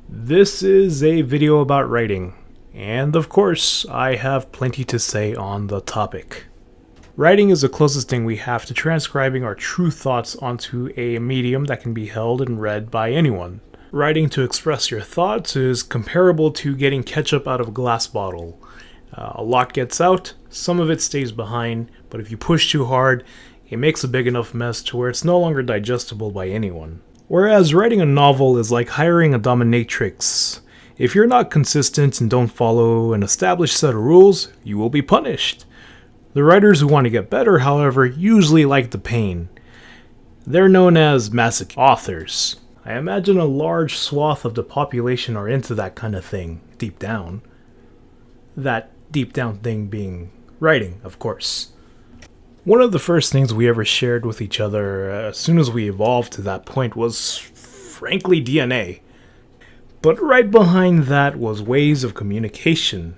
This is a video about writing, and of course, I have plenty to say on the topic. Writing is the closest thing we have to transcribing our true thoughts onto a medium that can be held and read by anyone. Writing to express your thoughts is comparable to getting ketchup out of a glass bottle. A lot gets out, some of it stays behind, but if you push too hard, it makes a big enough mess to where it's no longer digestible by anyone. Whereas writing a novel is like hiring a dominatrix. If you're not consistent and don't follow an established set of rules, you will be punished. The writers who want to get better, however, usually like the pain. They're known as masochist authors. I imagine a large swath of the population are into that kind of thing, deep down. That deep down thing being writing, of course. One of the first things we ever shared with each other as soon as we evolved to that point was, frankly, DNA. But right behind that was ways of communication.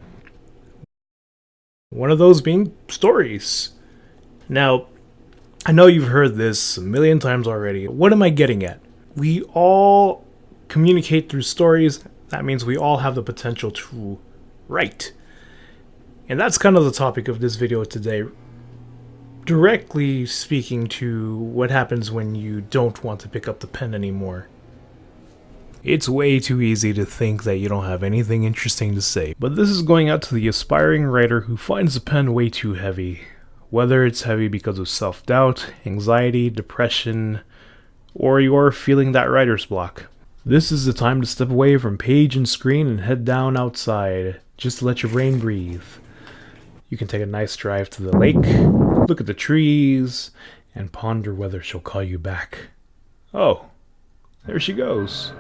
One of those being stories. Now, I know you've heard this a million times already. What am I getting at? We all communicate through stories. That means we all have the potential to write. And that's kind of the topic of this video today. Directly speaking to what happens when you don't want to pick up the pen anymore. It's way too easy to think that you don't have anything interesting to say, but this is going out to the aspiring writer who finds the pen way too heavy. Whether it's heavy because of self-doubt, anxiety, depression, or you're feeling that writer's block. This is the time to step away from page and screen and head down outside, just to let your brain breathe. You can take a nice drive to the lake, look at the trees, and ponder whether she'll call you back. Oh, there she goes.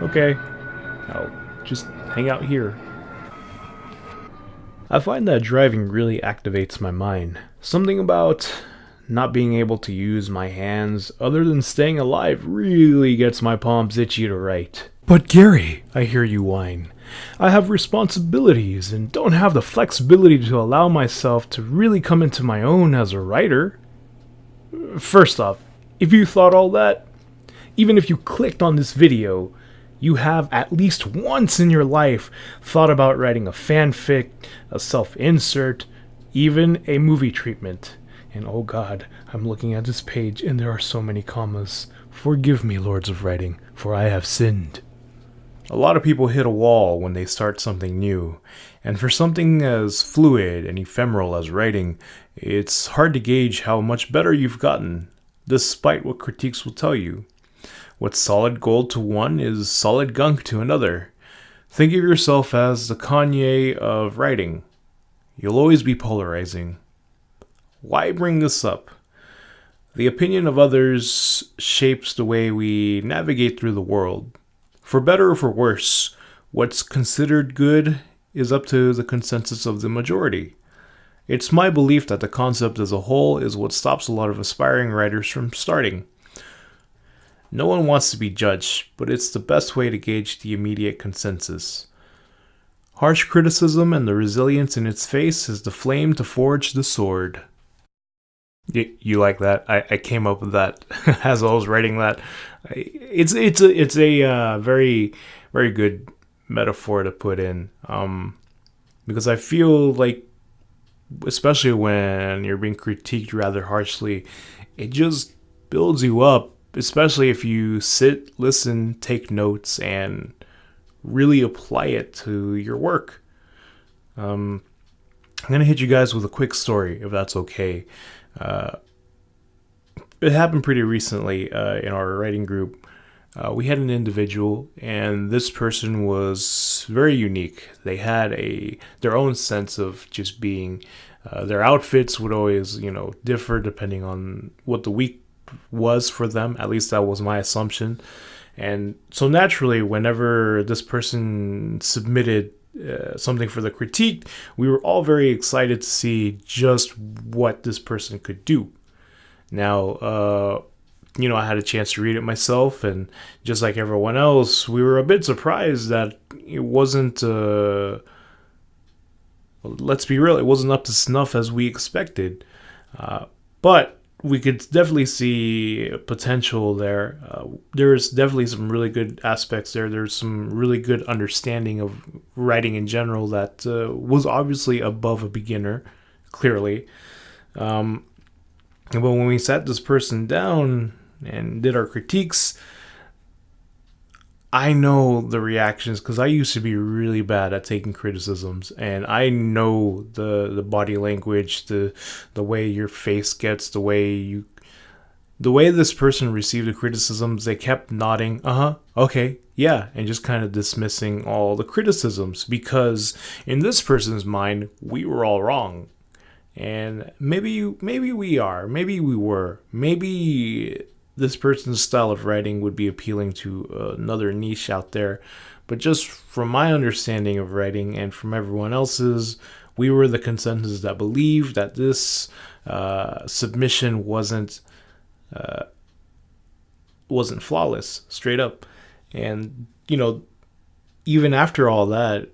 Okay, I'll just hang out here. I find that driving really activates my mind. Something about not being able to use my hands other than staying alive really gets my palms itchy to write. But Gary, I hear you whine. I have responsibilities and don't have the flexibility to allow myself to really come into my own as a writer. First off, if you thought all that, even if you clicked on this video, you have at least once in your life thought about writing a fanfic, a self-insert, even a movie treatment. And oh god, I'm looking at this page and there are so many commas. Forgive me, lords of writing, for I have sinned. A lot of people hit a wall when they start something new, and for something as fluid and ephemeral as writing, it's hard to gauge how much better you've gotten, despite what critiques will tell you. What's solid gold to one is solid gunk to another. Think of yourself as the Kanye of writing. You'll always be polarizing. Why bring this up? The opinion of others shapes the way we navigate through the world. For better or for worse, what's considered good is up to the consensus of the majority. It's my belief that the concept as a whole is what stops a lot of aspiring writers from starting. No one wants to be judged, but it's the best way to gauge the immediate consensus. Harsh criticism and the resilience in its face is the flame to forge the sword. You like that? I came up with that as I was writing that. It's a very, very good metaphor to put in. Because I feel like, especially when you're being critiqued rather harshly, it just builds you up. Especially if you sit, listen, take notes, and really apply it to your work. I'm going to hit you guys with a quick story, if that's okay. It happened pretty recently in our writing group. We had an individual, and this person was very unique. They had their own sense of just being. Their outfits would always, differ depending on what the week was for them. At least that was my assumption. And so naturally, whenever this person submitted something for the critique, we were all very excited to see just what this person could do. Now, I had a chance to read it myself, and just like everyone else, we were a bit surprised that it wasn't, let's be real, it wasn't up to snuff as we expected. But we could definitely see potential there. There's definitely some really good aspects there. There's some really good understanding of writing in general that was obviously above a beginner, clearly. But when we sat this person down and did our critiques, I know the reactions because I used to be really bad at taking criticisms, and I know the body language, the way your face gets, the way this person received the criticisms. They kept nodding, okay, yeah, and just kind of dismissing all the criticisms because in this person's mind, we were all wrong. And maybe we are, maybe we were, maybe this person's style of writing would be appealing to another niche out there. But just from my understanding of writing and from everyone else's, we were the consensus that believed that this submission wasn't flawless, straight up. And, even after all that,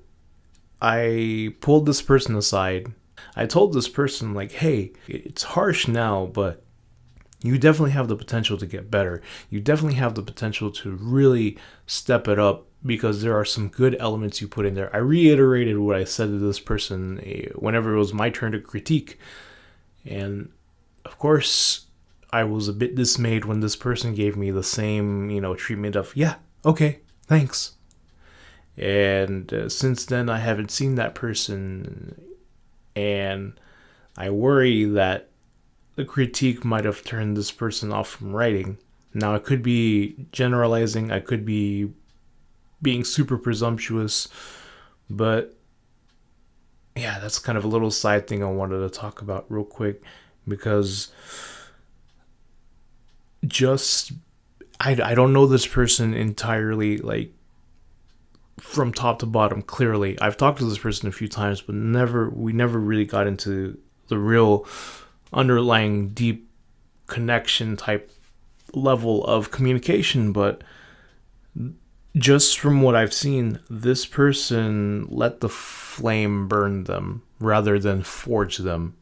I pulled this person aside. I told this person, like, hey, it's harsh now, but you definitely have the potential to get better. You definitely have the potential to really step it up because there are some good elements you put in there. I reiterated what I said to this person whenever it was my turn to critique. And, of course, I was a bit dismayed when this person gave me the same, treatment of, yeah, okay, thanks. And since then, I haven't seen that person, and I worry that the critique might have turned this person off from writing. Now, I could be generalizing, I could be being super presumptuous, but yeah, that's kind of a little side thing I wanted to talk about real quick, because I don't know this person entirely, like, from top to bottom, clearly. I've talked to this person a few times, but we never really got into the real underlying deep connection type level of communication. But just from what I've seen, this person let the flame burn them rather than forge them.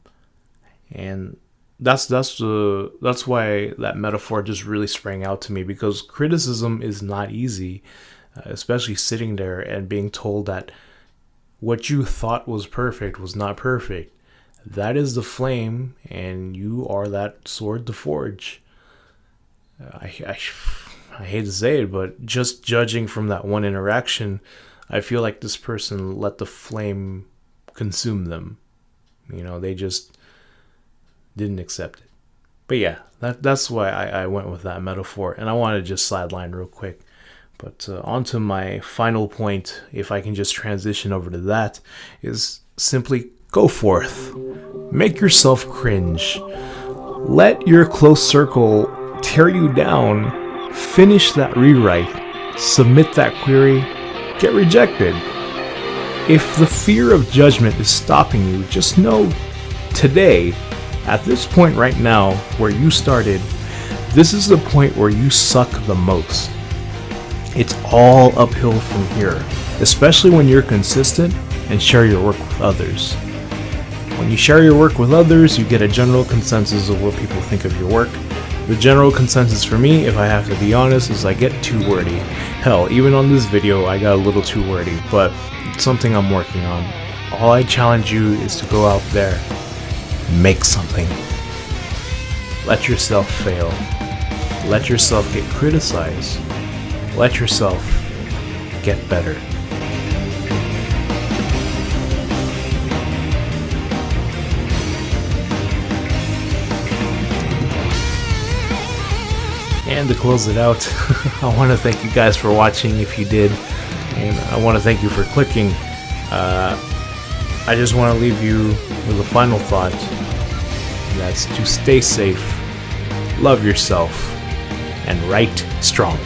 And that's why that metaphor just really sprang out to me, because criticism is not easy. Especially sitting there and being told that what you thought was perfect was not perfect. That is the flame, and you are that sword to forge. I hate to say it, but just judging from that one interaction, I feel like this person let the flame consume them. They just didn't accept it. But yeah, that's why I went with that metaphor, and I want to just sideline real quick. But on to my final point, if I can just transition over to that, is simply go forth. Make yourself cringe. Let your close circle tear you down. Finish that rewrite. Submit that query. Get rejected. If the fear of judgment is stopping you, just know today, at this point right now where you started, this is the point where you suck the most. It's all uphill from here, especially when you're consistent and share your work with others. When you share your work with others, you get a general consensus of what people think of your work. The general consensus for me, if I have to be honest, is I get too wordy. Hell, even on this video, I got a little too wordy, but it's something I'm working on. All I challenge you is to go out there, make something. Let yourself fail. Let yourself get criticized. Let yourself get better. And to close it out, I want to thank you guys for watching if you did, and I want to thank you for clicking. I just want to leave you with a final thought. That's to stay safe, love yourself, and write strong.